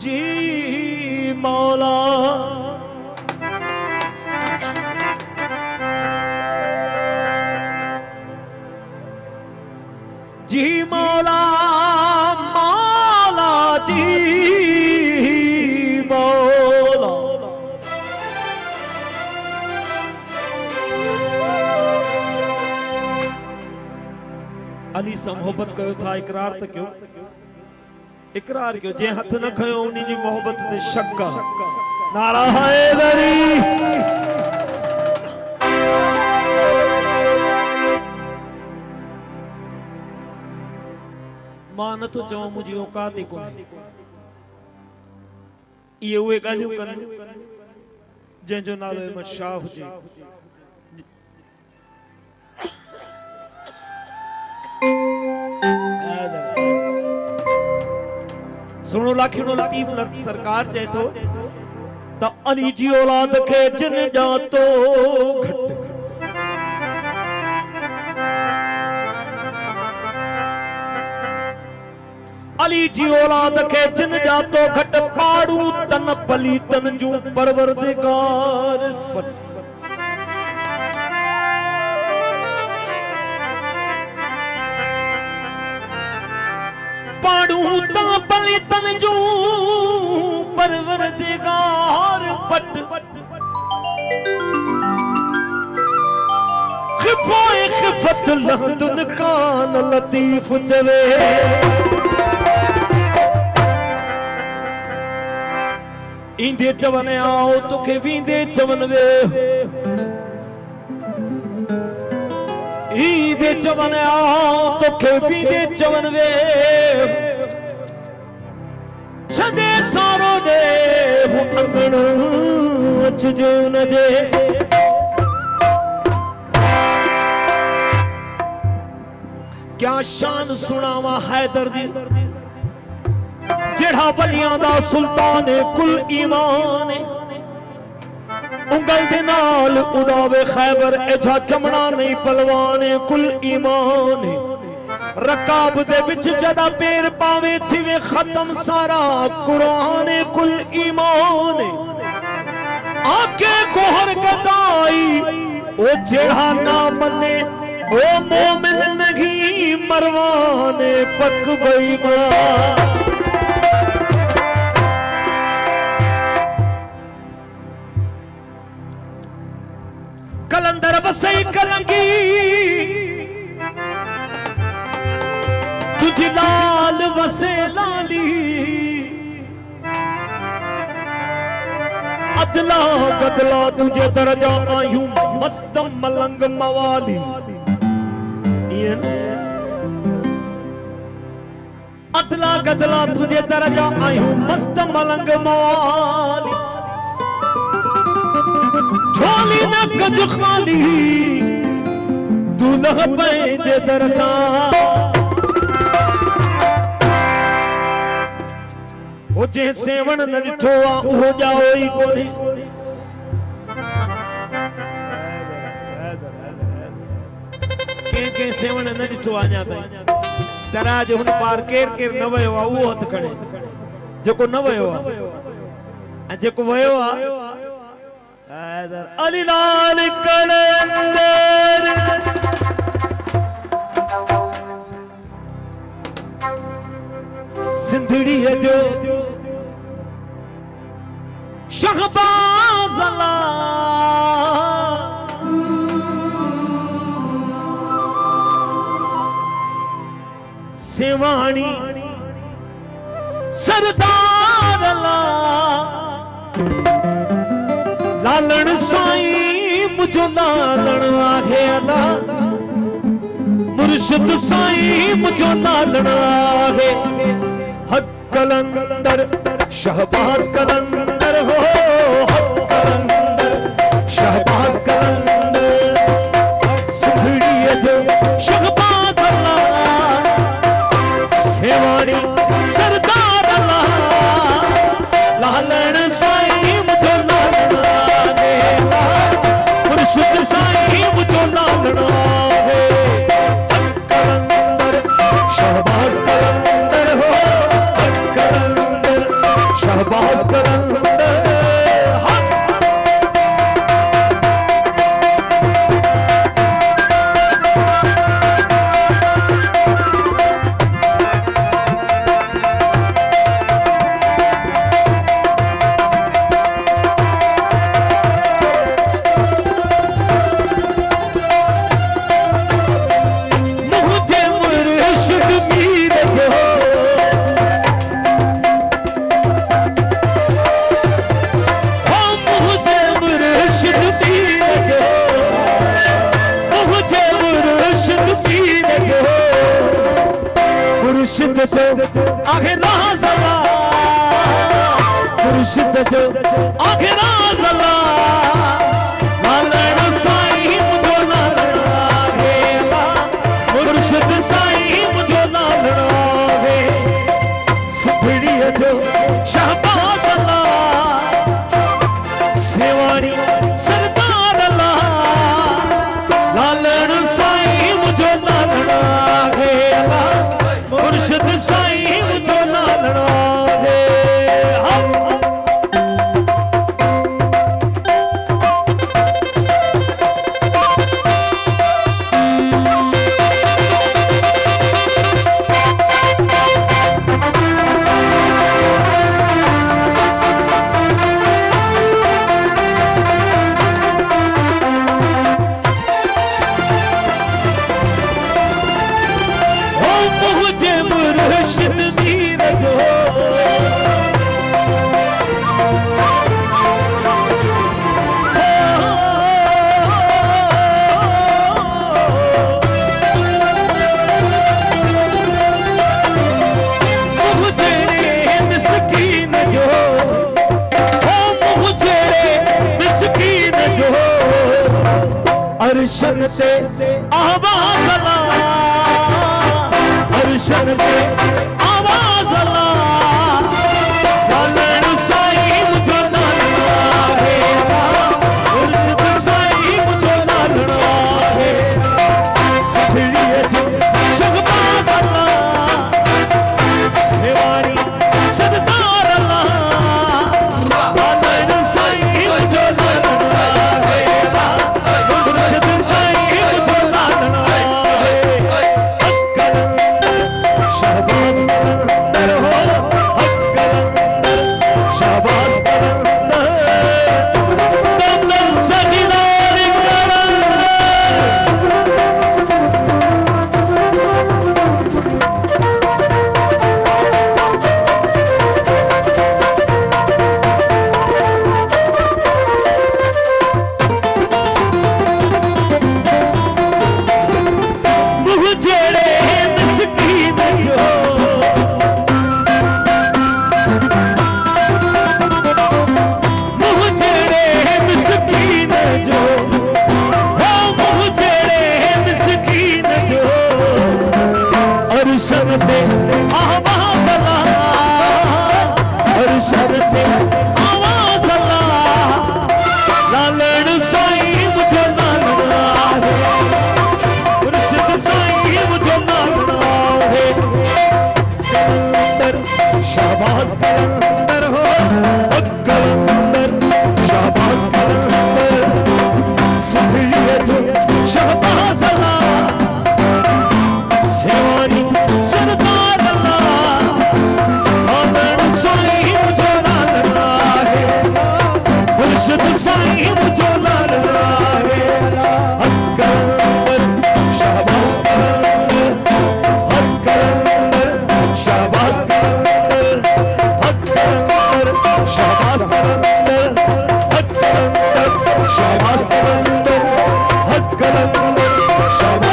जी मौला जी मौला मौला जी मौला अली सां मोहब्बत कयो था इकरार त कयो इकरार कयो जे हथ न खयो उन्हीं जी मोहब्बत ते शक नारा हैदरी मां नथो चवां मुंहिंजी औकात ई कोन्हे इहे उहे ॻाल्हियूं कनि जंहिंजो नालो अहमद शाह हुजे सुनो लाखिनो लतीफ सरकार चए थो त अली जी औलाद खे जिन ॼातो घट अली जी औलाद खे जिन ॼातो घट पाड़ू तन पलीतन जूं परवरदिगार पाड़ू तन पलीतन जूं परवरदिगार पट खिफोए खिफत लहदुन कान लतीफ चवे इंदे चवन आओ तोखे वींदे चवन वे इंदे चवन आओ तोखे वींदे चवन वे छदे सारो दे हूं अंगण अचजो न जे क्या शान सुनावा हैदर दी जेड़ा वलियां दा सुल्तान कुल ईमान उंगल दे नाल उड़ावे खैबर एजा जमना नहीं पलवान कुल ईमान रकाब दे विच जदा पैर पावे थिवे खत्म सारा कुरान कुल ईमान आके गोहर गदाई ओ जेड़ा ना मने ओ मोमिन नहीं मरवाने पक बेईमान कलंदर बसई कलंगी तुझी लाल वसे लाली अदला गदला तुझे दरजा आयूं मस्त मलंग मवाली अदला गदला तुझे दरजा आयूं मस्त मलंग मवाली झोली न कज खाली दूल्हा पंहिंजे दरगाह ओ जे सेवण न ॾिठो आ उहो ॼाओ ई कोन्हे कंहिं सेवण न ॾिठो आ अञा ताईं दरिया जे हुन पार केर केर न वियो आ उहो हथु खणे जेको न वियो आ ऐं जेको वियो आ अली लाल कलंदर सिंधड़ी जो शहबाज अला सेवाणी सरदार अला लालण साईं मुझो लालण आहे अला मुर्शिद साईं मुझो लालण आहे हक कलंदर शहबाज कलंदर हो हक कलंदर शहबाज कलंदर सिंधड़ी जो शहबाज अला सेवाणी सरदार अला लालण साईं मुझो शुद्ध साईं मुझो लालना है कलंदर शहबाज कलंदर हो कलंदर जला मुर्शिद जो आखिरा जला लालण साईं मुझो लालण आखेला मुर्शिद साईं मुझो लालण आखे सुखड़ी जो शहबाज अला सेवानी सरदार अला लालण साईं मुझो लालण आखेला मुर्शिद साईं मुझो लालण आखे अरशन ते आवाज अला अरशन ते आवाज अला लालण साईं मुझो लालण आखेला मुर्शिद साईं मुझो लालण आखे सदड़ीअ जो शहबाज अला सेवानी सरदार अला लालण साईं मुझो लालण आखेला मुर्शिद साईं मुझो लालण आखे शहबाज कलंदर हो कलंदर शहबाज कलंदर दम दम सखीदार कलंदर मुँह जेड़े मिस्कीन जो मुँह जेड़े मिस्कीन जो हो मुँह जेड़े मिस्कीन जो अरशन ते आवाज अला अरशन ते आवाज अला लालण साईं मुझो लालण आखे मुर्शिद साईं मुझो लालण आखे कलंदर शहबाज कलंदर हो कलंदर शहबाज कलंदर सुखड़िए जो शहबाज अला सेवानी सरदार अला लालण साईं मुझो लालण आखे मुर्शिद साईं मुझो लालण आखे कलंदर शहबाज कलंदर कलंदर शहबाज कलंदर कलंदर शहबाज कलंदर कलंदर शहबाज कलंदर कलंदर शहबाज